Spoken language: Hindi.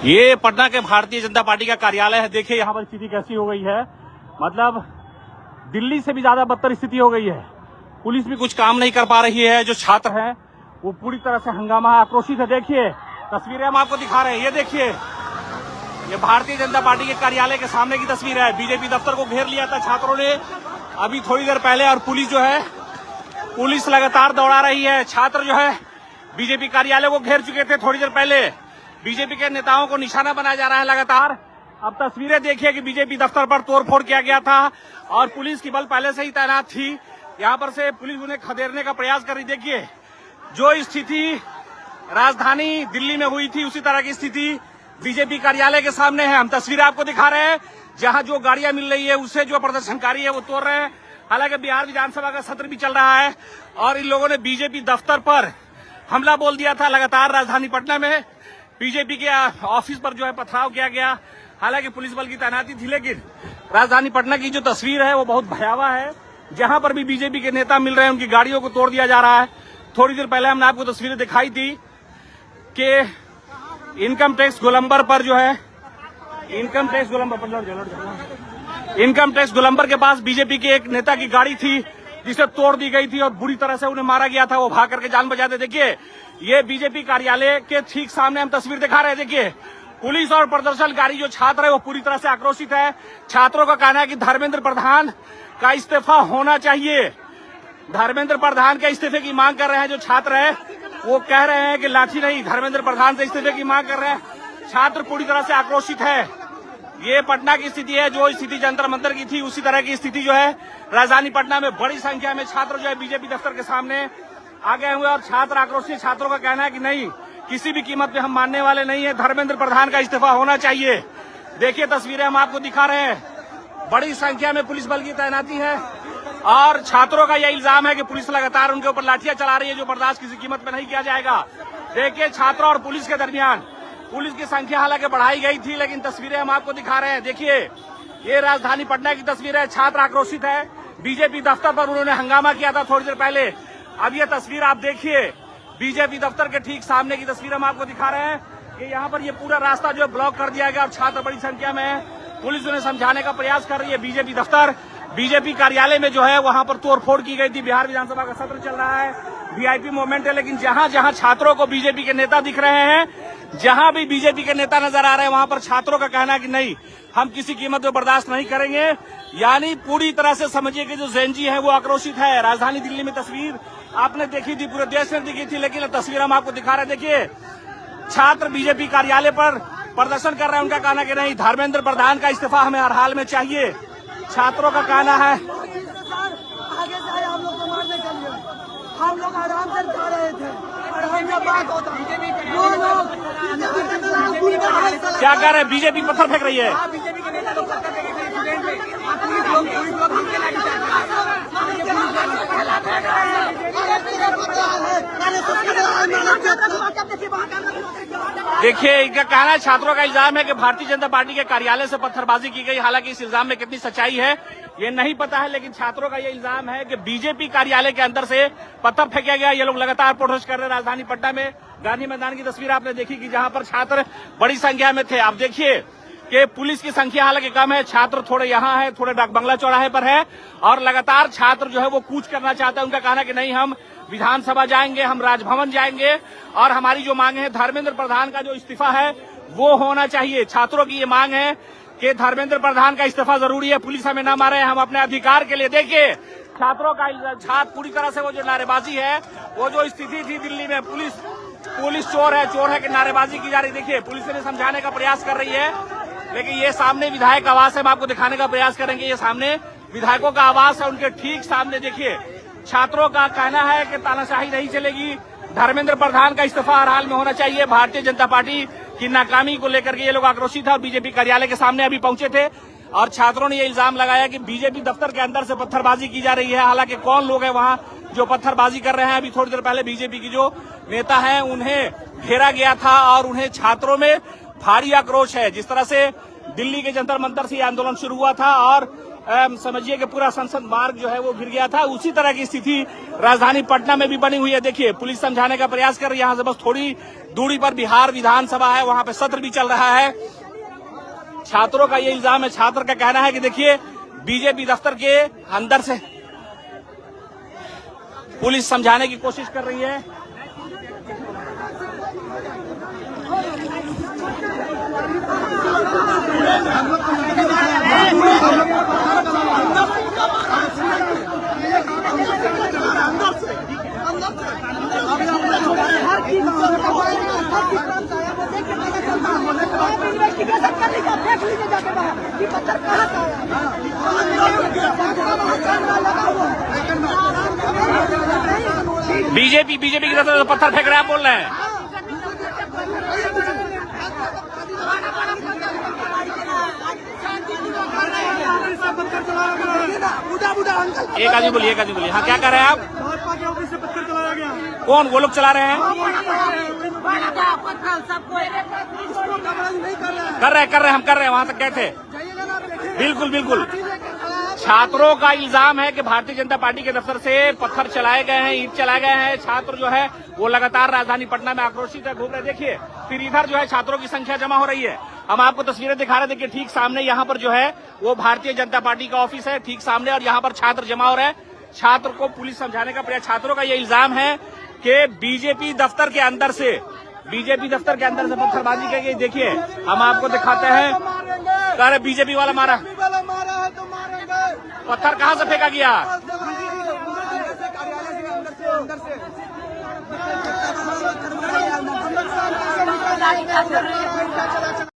ये पटना के भारतीय जनता पार्टी का कार्यालय है। देखिए यहाँ पर स्थिति कैसी हो गई है, मतलब दिल्ली से भी ज्यादा बदतर स्थिति हो गई है। पुलिस भी कुछ काम नहीं कर पा रही है। जो छात्र हैं वो पूरी तरह से हंगामा आक्रोशित है। देखिए तस्वीरें हम आपको दिखा रहे हैं। ये देखिए, ये भारतीय जनता पार्टी के कार्यालय के सामने की तस्वीर है। बीजेपी दफ्तर को घेर लिया था छात्रों ने अभी थोड़ी देर पहले, और पुलिस जो है, पुलिस लगातार दौड़ा रही है। छात्र जो है बीजेपी कार्यालय को घेर चुके थे थोड़ी देर पहले। बीजेपी के नेताओं को निशाना बनाया जा रहा है लगातार। अब तस्वीरें देखिए कि बीजेपी दफ्तर पर तोड़फोड़ किया गया था और पुलिस की बल पहले से ही तैनात थी। यहाँ पर से पुलिस उन्हें खदेड़ने का प्रयास कर रही। देखिए जो स्थिति राजधानी दिल्ली में हुई थी उसी तरह की स्थिति बीजेपी कार्यालय के सामने है। हम तस्वीरें आपको दिखा रहे हैं। जहां जो गाड़ियां मिल रही है उससे जो प्रदर्शनकारी है वो तोड़ रहे हैं। हालांकि बिहार विधानसभा का सत्र भी चल रहा है और इन लोगों ने बीजेपी दफ्तर पर हमला बोल दिया था। लगातार राजधानी पटना में बीजेपी के ऑफिस पर जो है पथराव किया गया। हालांकि पुलिस बल की तैनाती थी, लेकिन राजधानी पटना की जो तस्वीर है वो बहुत भयावह है। जहां पर भी बीजेपी के नेता मिल रहे हैं उनकी गाड़ियों को तोड़ दिया जा रहा है। थोड़ी देर पहले हमने आपको तस्वीरें दिखाई थी कि इनकम टैक्स गोलंबर पर जो है, इनकम टैक्स गोलंबर के पास बीजेपी के एक नेता की गाड़ी थी जिसे तोड़ दी गई थी और बुरी तरह से उन्हें मारा गया था। वो भाग करके जान बचाते। देखिए ये बीजेपी कार्यालय के ठीक सामने हम तस्वीर दिखा रहे हैं। देखिए पुलिस और प्रदर्शनकारी जो छात्र है वो पूरी तरह से आक्रोशित है। छात्रों का कहना है कि धर्मेंद्र प्रधान का इस्तीफा होना चाहिए। धर्मेंद्र प्रधान के इस्तीफे की मांग कर रहे हैं। जो छात्र है वो कह रहे हैं कि लाठी नहीं, धर्मेंद्र प्रधान से इस्तीफे की मांग कर रहे हैं। छात्र पूरी तरह से आक्रोशित है। ये पटना की स्थिति है। जो स्थिति जंतर मंतर की थी उसी तरह की स्थिति जो है राजधानी पटना में बड़ी संख्या में छात्र जो है बीजेपी दफ्तर के सामने आ गए हुए और छात्र आक्रोशित। छात्रों का कहना है कि नहीं, किसी भी कीमत पे हम मानने वाले नहीं है, धर्मेंद्र प्रधान का इस्तीफा होना चाहिए। देखिए तस्वीरें हम आपको दिखा रहे हैं। बड़ी संख्या में पुलिस बल की तैनाती है और छात्रों का यह इल्जाम है कि पुलिस लगातार उनके ऊपर लाठियां चला रही है, जो बर्दाश्त किसी कीमत पे नहीं किया जाएगा। देखिए छात्रों और पुलिस के दरमियान पुलिस की संख्या हालांकि बढ़ाई गई थी, लेकिन तस्वीरें हम आपको दिखा रहे हैं। देखिए ये राजधानी पटना की तस्वीर है। छात्र आक्रोशित है। बीजेपी दफ्तर पर उन्होंने हंगामा किया था थोड़ी देर पहले। अब ये तस्वीर आप देखिए, बीजेपी दफ्तर के ठीक सामने की तस्वीर हम आपको दिखा रहे हैं कि यहाँ पर ये पूरा रास्ता जो है ब्लॉक कर दिया गया और छात्र बड़ी संख्या में है। पुलिस उन्हें समझाने का प्रयास कर रही है। बीजेपी दफ्तर, बीजेपी कार्यालय में जो है वहां पर तोड़फोड़ की गई थी। बिहार विधानसभा का सत्र चल रहा है, वीआईपी मूवमेंट है, लेकिन जहां जहां छात्रों को बीजेपी के नेता दिख रहे हैं, जहां भी बीजेपी के नेता नजर आ रहे हैं, वहां पर छात्रों का कहना है कि नहीं, हम किसी कीमत पर बर्दाश्त नहीं करेंगे। यानी पूरी तरह से समझिए कि जो जेनजी है वो आक्रोशित है। राजधानी दिल्ली में तस्वीर आपने देखी थी, पूरे देश में दिखी थी, लेकिन तस्वीर हम आपको दिखा रहे हैं। देखिए छात्र बीजेपी कार्यालय पर प्रदर्शन कर रहे हैं। उनका कहना कि नहीं, धर्मेंद्र प्रधान का इस्तीफा हमें हर हाल में चाहिए। छात्रों का कहना है, हम लोग आराम से जा रहे थे और हम जब बात होता क्या कह रहे हैं, बीजेपी पत्थर फेंक रही है। देखिए इनका कहना है, छात्रों का इल्जाम है कि भारतीय जनता पार्टी के कार्यालय से पत्थरबाजी की गई। हालांकि इस इल्जाम में कितनी सच्चाई है ये नहीं पता है, लेकिन छात्रों का ये इल्जाम है कि बीजेपी कार्यालय के अंदर से पत्थर फेंका गया। ये लोग लगातार प्रोटेस्ट कर रहे हैं। राजधानी पटना में गांधी मैदान की तस्वीर आपने देखी कि जहां पर छात्र बड़ी संख्या में थे। आप देखिए कि पुलिस की संख्या हालांकि कम है, छात्र थोड़े यहाँ है, थोड़े डाक बंगला चौराहे पर है और लगातार छात्र जो है वो कूच करना चाहते हैं। उनका कहना कि नहीं, हम विधानसभा जाएंगे, हम राजभवन जाएंगे और हमारी जो मांग है, धर्मेंद्र प्रधान का जो इस्तीफा है वो होना चाहिए। छात्रों की ये मांग है कि धर्मेंद्र प्रधान का इस्तीफा जरूरी है, पुलिस हमें न मारे, हम अपने अधिकार के लिए। देखिए छात्रों का छात्र पूरी तरह से वो जो नारेबाजी है, वो जो स्थिति थी दिल्ली में, पुलिस चोर है कि नारेबाजी की जा रही। देखिए पुलिस ने समझाने का प्रयास कर रही है, लेकिन ये सामने विधायक आवास है। हम आपको दिखाने का प्रयास करेंगे। ये सामने विधायकों का आवास है, उनके ठीक सामने देखिए छात्रों का कहना है कि तानाशाही नहीं चलेगी, धर्मेंद्र प्रधान का इस्तीफा हर हाल में होना चाहिए। भारतीय जनता पार्टी की नाकामी को लेकर के ये लोग आक्रोशित है और बीजेपी कार्यालय के सामने अभी पहुंचे थे और छात्रों ने ये इल्जाम लगाया कि बीजेपी दफ्तर के अंदर से पत्थरबाजी की जा रही है। हालांकि कौन लोग हैं वहां जो पत्थरबाजी कर रहे हैं, अभी थोड़ी देर पहले बीजेपी की जो नेता हैं उन्हें घेरा गया था और उन्हें छात्रों में भारी आक्रोश है। जिस तरह से दिल्ली के जंतर मंतर से आंदोलन शुरू हुआ था और समझिए कि पूरा संसद मार्ग जो है वो गिर गया था। उसी तरह की स्थिति राजधानी पटना में भी बनी हुई है। देखिए, पुलिस समझाने का प्रयास कर रही है। यहाँ से बस थोड़ी दूरी पर बिहार विधानसभा है, वहां पे सत्र भी चल रहा है। छात्रों का ये इल्जाम है, छात्र का कहना है कि देखिए बीजेपी दफ्तर के अंदर से पुलिस समझाने की कोशिश कर रही है। बीजेपी की तरफ से पत्थर फेंक रहे हैं, बोल रहे हैं। एक आदमी बोलिए, हाँ क्या कर रहे हैं आप? भाजपा के ऑफिस से पत्थर चलाया गया। कौन वो लोग चला रहे हैं? कर रहे हैं, हम कर रहे हैं, वहां तक गए थे। बिल्कुल छात्रों का इल्जाम है कि भारतीय जनता पार्टी के दफ्तर से पत्थर चलाए गए हैं, ईंट चलाए गए हैं। छात्र जो है वो लगातार राजधानी पटना में आक्रोशित है, घूम रहे। देखिए, फिर इधर जो है छात्रों की संख्या जमा हो रही है। हम आपको तस्वीरें दिखा रहे। देखिए, ठीक सामने यहाँ पर जो है वो भारतीय जनता पार्टी का ऑफिस है, ठीक सामने, और यहाँ पर छात्र जमा हो रहे हैं। छात्र को पुलिस समझाने का प्रयास। छात्रों का ये इल्जाम है कि बीजेपी दफ्तर के अंदर से पत्थरबाजी की गई। देखिए, हम आपको दिखाते हैं। कह रहे बीजेपी वाला मारा पत्थर, कहां से फेंका गया? कार्यालय से